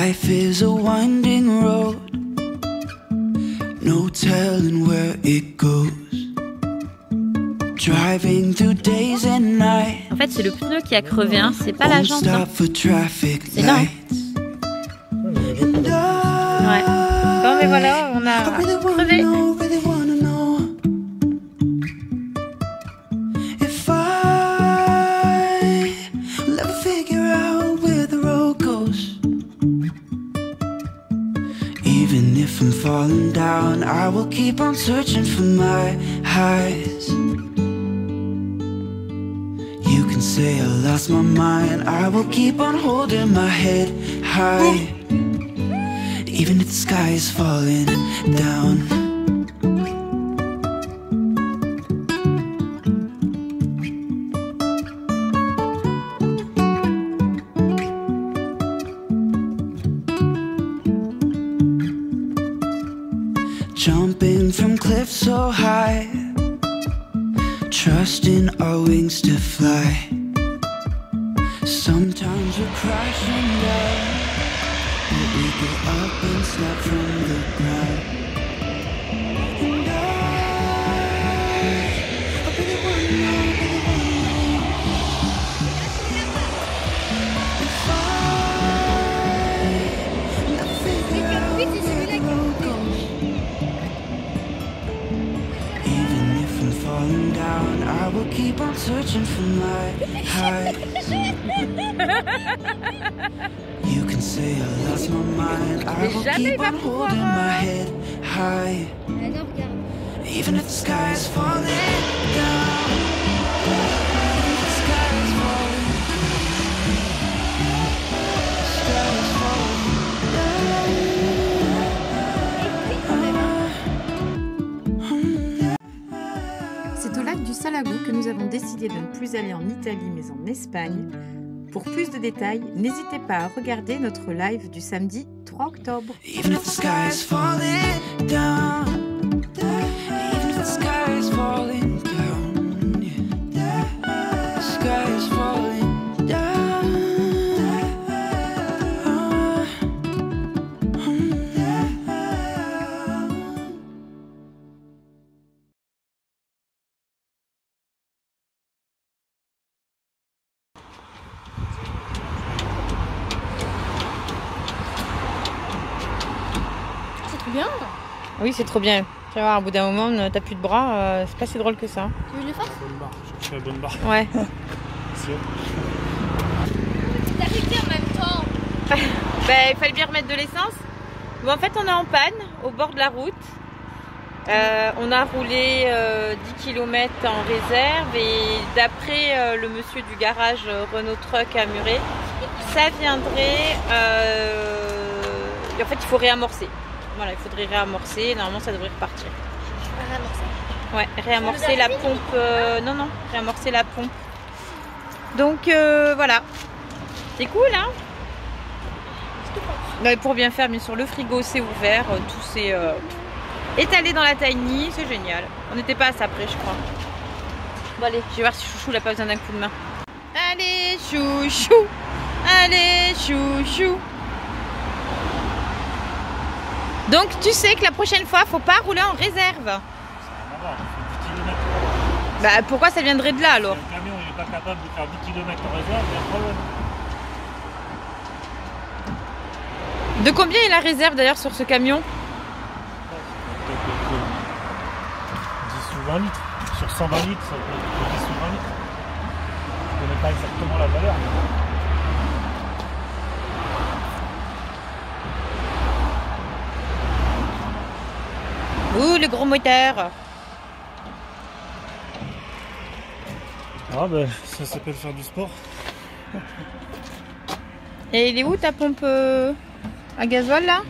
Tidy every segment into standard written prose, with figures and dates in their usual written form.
Life is a winding road, no telling where it goes. Driving through days and nights. En fait, c'est le pneu qui a crevé, hein. C'est pas la jante. Hein. C'est là. Ouais. Bon, mais voilà, on a crevé. Even if I'm falling down, I will keep on searching for my highs. You can say I lost my mind, I will keep on holding my head high. Even if the sky is falling down. Jumping from cliffs so high, trusting our wings to fly. Sometimes we're crashing down, but we get up and snap from the ground. And I really wanna know, if I never figure out where the road goes. Even if I'm falling down, I will keep on searching for my highs. You can say I lost my mind, I will keep on holding my head high. Even if the sky is falling down. Even if the sky is falling C'est au lac du Salago que nous avons décidé de ne plus aller en Italie mais en Espagne. Pour plus de détails, n'hésitez pas à regarder notre live du samedi 3 octobre. Even if the sky is falling down, even if the sky is falling down, the sky is falling down. Bien. Oui, c'est trop bien. Tu vas voir, au bout d'un moment, t'as plus de bras, c'est pas si drôle que ça. Tu veux que je le fasse? Je fais la bonne barre. Ouais. T'as arrêté en même temps. Il fallait bien remettre de l'essence. Bon, en fait, on est en panne au bord de la route. On a roulé 10 km en réserve et d'après le monsieur du garage Renault Truck à Muret, ça viendrait... en fait, il faut réamorcer. Voilà, il faudrait réamorcer. Normalement, ça devrait repartir. Réamorcer? Ouais, réamorcer la pompe. Non, réamorcer la pompe. Donc, voilà. C'est cool, hein? Non, et pour bien faire, bien sûr, le frigo c'est ouvert. Tout s'est étalé dans la tiny. C'est génial. On n'était pas à ça près, je crois. Bon, allez, je vais voir si Chouchou n'a pas besoin d'un coup de main. Allez, Chouchou! Allez, Chouchou! Donc tu sais que la prochaine fois, faut pas rouler en réserve. Bah pourquoi ça viendrait de là alors? Le camion il n'est pas capable de faire 10 km en réserve, il y a un problème. De combien est la réserve d'ailleurs sur ce camion? 10 ou 20 litres. Sur 120 litres, ça peut être 10 ou 20 litres. Je ne connais pas exactement la valeur. Ouh, le gros moteur. Ah bah ça s'appelle faire du sport. Et il est où ta pompe à gasoil là?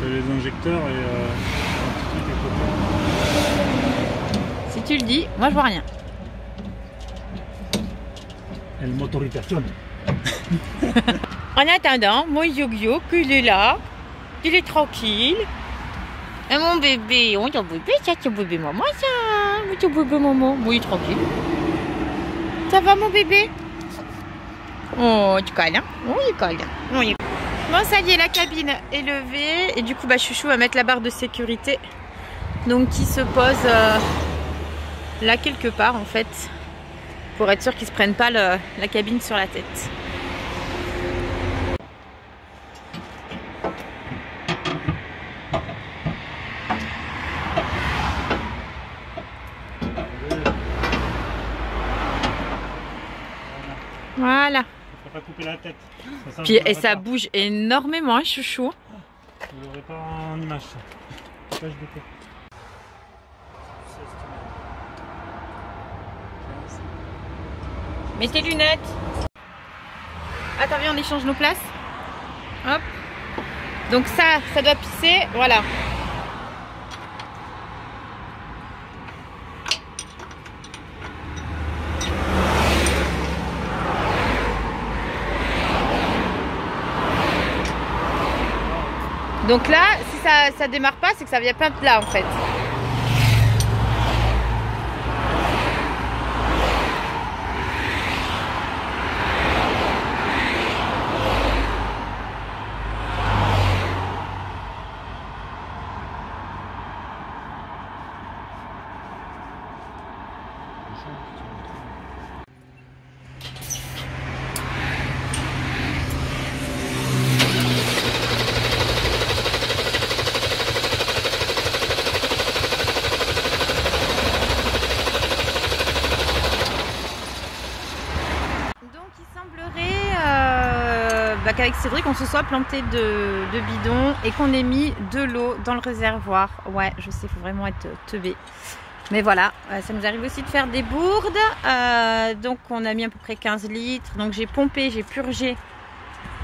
T'as les injecteurs et un petit truc à côté. Si tu le dis, moi je vois rien. Et le motorisation. En attendant, mon Yo-Yo, il est là. Il est tranquille. Et mon bébé, oh ton bébé, ça c'est bébé maman ça. Oui, ton bébé maman. Oui, tranquille. Ça va mon bébé? Oh, tu colles, hein? Oh, il colle. Oh, il... Bon, ça y est, la cabine est levée. Et du coup, bah, Chouchou va mettre la barre de sécurité. Donc, qui se pose là quelque part, en fait. Pour être sûr qu'ils ne se prennent pas la cabine sur la tête. Voilà. Faut pas couper la tête. Puis, et ça bouge énormément, hein, Chouchou. Vous l'aurez pas en image. Ça. Page de tête. Mets tes lunettes. Attends, viens, on échange nos places. Hop. Donc ça doit pisser. Voilà. Donc là, si ça démarre pas, c'est que ça vient pas de là en fait. Qu'avec Cédric on se soit planté de bidon et qu'on ait mis de l'eau dans le réservoir. Ouais, je sais, il faut vraiment être teubé. Mais voilà, ça nous arrive aussi de faire des bourdes. Donc on a mis à peu près 15 litres. Donc j'ai pompé, j'ai purgé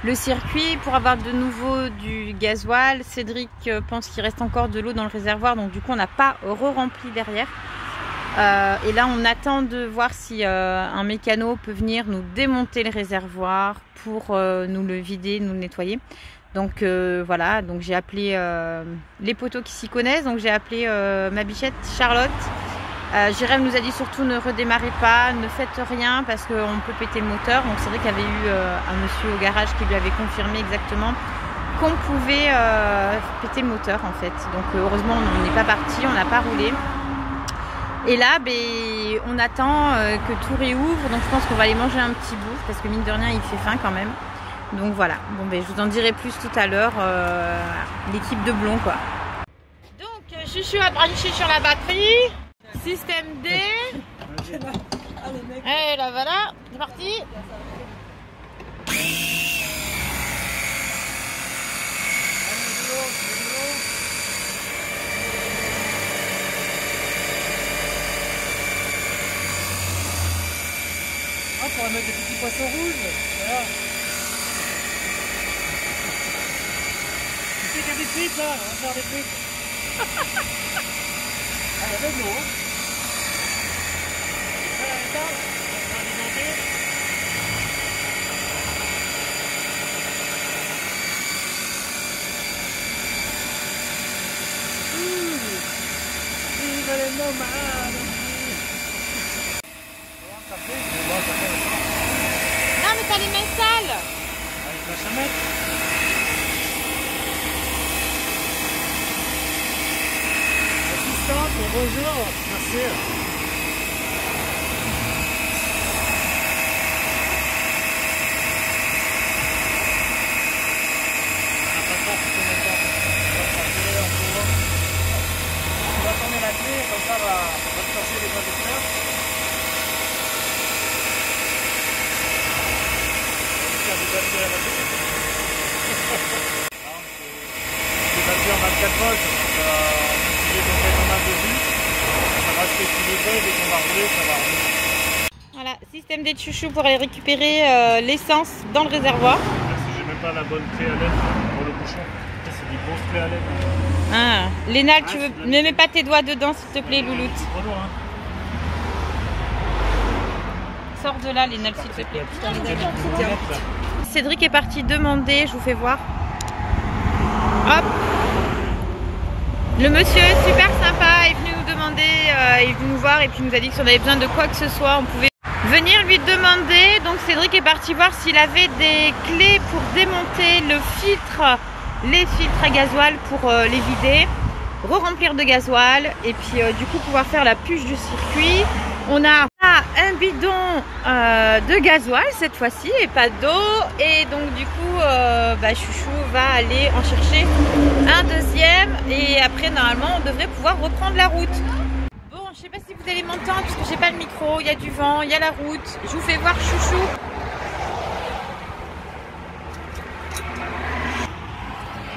le circuit pour avoir de nouveau du gasoil. Cédric pense qu'il reste encore de l'eau dans le réservoir. Donc du coup on n'a pas re-rempli derrière. Et là on attend de voir si un mécano peut venir nous démonter le réservoir pour nous le vider, nous le nettoyer. Donc voilà, donc j'ai appelé les poteaux qui s'y connaissent. Donc j'ai appelé ma bichette Charlotte. Jérém nous a dit surtout ne redémarrez pas, ne faites rien parce qu'on peut péter le moteur. Donc c'est vrai qu'il y avait eu un monsieur au garage qui lui avait confirmé exactement qu'on pouvait péter le moteur en fait. Donc heureusement on n'est pas parti, on n'a pas roulé. Et là, ben, on attend que tout réouvre, donc je pense qu'on va aller manger un petit bout, parce que mine de rien, il fait faim quand même. Donc voilà, bon, ben, je vous en dirai plus tout à l'heure, l'équipe de Blond, quoi. Donc, Chouchou a branché sur la batterie, système D. Et là, voilà, c'est parti. On va mettre des petits poissons rouges. Voilà. Tu sais qu'il y a des frites là, on va faire des frites. Ah, il y avait de l'eau. Prêt à l'étable, on va alimenter. Vive les nomades. Non mais t'as les mains sales. Avec la chamette. Assistante, bonjour. Merci. On va tourner la clé, comme ça on va chercher les conducteurs. C'est battu en 24 volts, il est tombé dans ma dessus, ça va se équilibrer, dès qu'on va rouler, ça va rouler. Voilà, système des chouchous pour aller récupérer l'essence dans le réservoir. Si j'ai même pas la bonne clé à LED pour le bouchon, c'est des grosses clés à LED. Ah, Lénal, tu veux... ne mets pas tes doigts dedans s'il te plaît, louloute. C'est trop lourd, hein. Sors de là, Lénal, s'il te plaît. Cédric est parti demander, je vous fais voir. Hop. Le monsieur super sympa est venu nous demander, il est venu nous voir et puis il nous a dit que si on avait besoin de quoi que ce soit, on pouvait. venir lui demander. Donc Cédric est parti voir s'il avait des clés pour démonter le filtre, les filtres à gasoil pour les vider, re-remplir de gasoil et puis du coup pouvoir faire la puce du circuit. On a un bidon de gasoil cette fois-ci et pas d'eau, et donc du coup Chouchou va aller en chercher un deuxième et après normalement on devrait pouvoir reprendre la route. Bon, je sais pas si vous allez m'entendre puisque j'ai pas le micro, il y a du vent, il y a la route. Je vous fais voir Chouchou.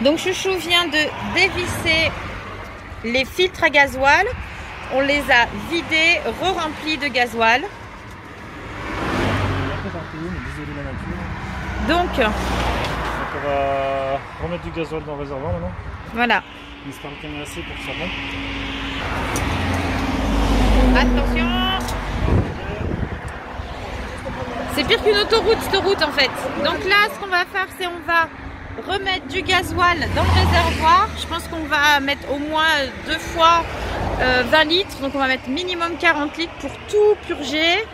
Donc Chouchou vient de dévisser les filtres à gasoil. On les a vidés, re-remplis de gasoil. Donc on va remettre du gasoil dans le réservoir maintenant. Voilà. On espère qu'il y en a assez pour que ça monte. Attention. C'est pire qu'une autoroute cette route en fait. Donc là ce qu'on va faire c'est on va remettre du gasoil dans le réservoir. Je pense qu'on va mettre au moins 2 fois 20 litres. Donc on va mettre minimum 40 litres pour tout purger.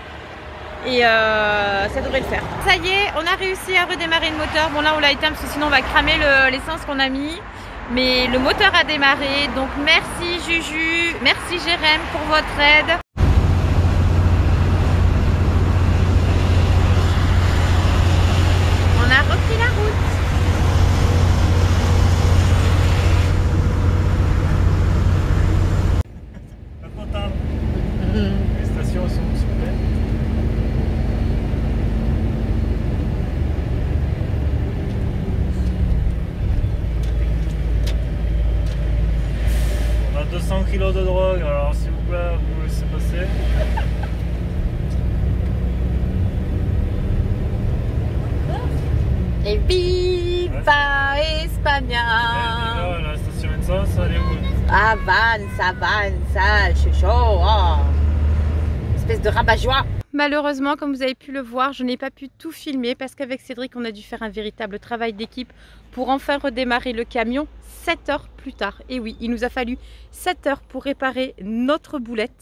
Et ça devrait le faire. Ça y est, on a réussi à redémarrer le moteur. Bon là on l'a éteint parce que sinon on va cramer l'essence qu'on a mis. Mais le moteur a démarré. Donc merci Juju, merci Jérém pour votre aide. On a repris la route. Les stations sont super. On a 200 kg de drogue, alors s'il vous plaît, vous laissez passer. Et viva España! Là, la station essence, elle est où? Avanza, chouchou, oh. Espèce de rabat-joie. Malheureusement, comme vous avez pu le voir, je n'ai pas pu tout filmer parce qu'avec Cédric, on a dû faire un véritable travail d'équipe pour enfin redémarrer le camion 7 heures plus tard. Et oui, il nous a fallu 7 heures pour réparer notre boulette.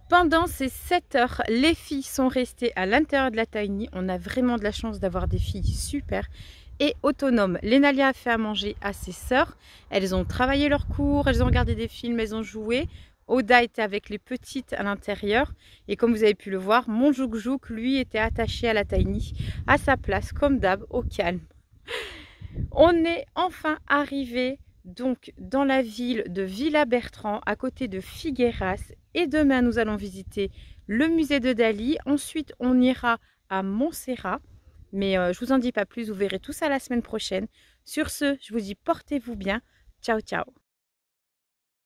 Pendant ces 7 heures, les filles sont restées à l'intérieur de la tiny. On a vraiment de la chance d'avoir des filles super et autonomes. Lénalia a fait à manger à ses sœurs. Elles ont travaillé leurs cours, elles ont regardé des films, elles ont joué. Oda était avec les petites à l'intérieur. Et comme vous avez pu le voir, mon Jouk-Jouk, lui, était attaché à la tiny, à sa place, comme d'hab, au calme. On est enfin arrivé donc dans la ville de Villabertran, à côté de Figueras. Et demain, nous allons visiter le musée de Dali. Ensuite, on ira à Montserrat. Mais je vous en dis pas plus, vous verrez tout ça la semaine prochaine. Sur ce, je vous dis portez-vous bien. Ciao, ciao.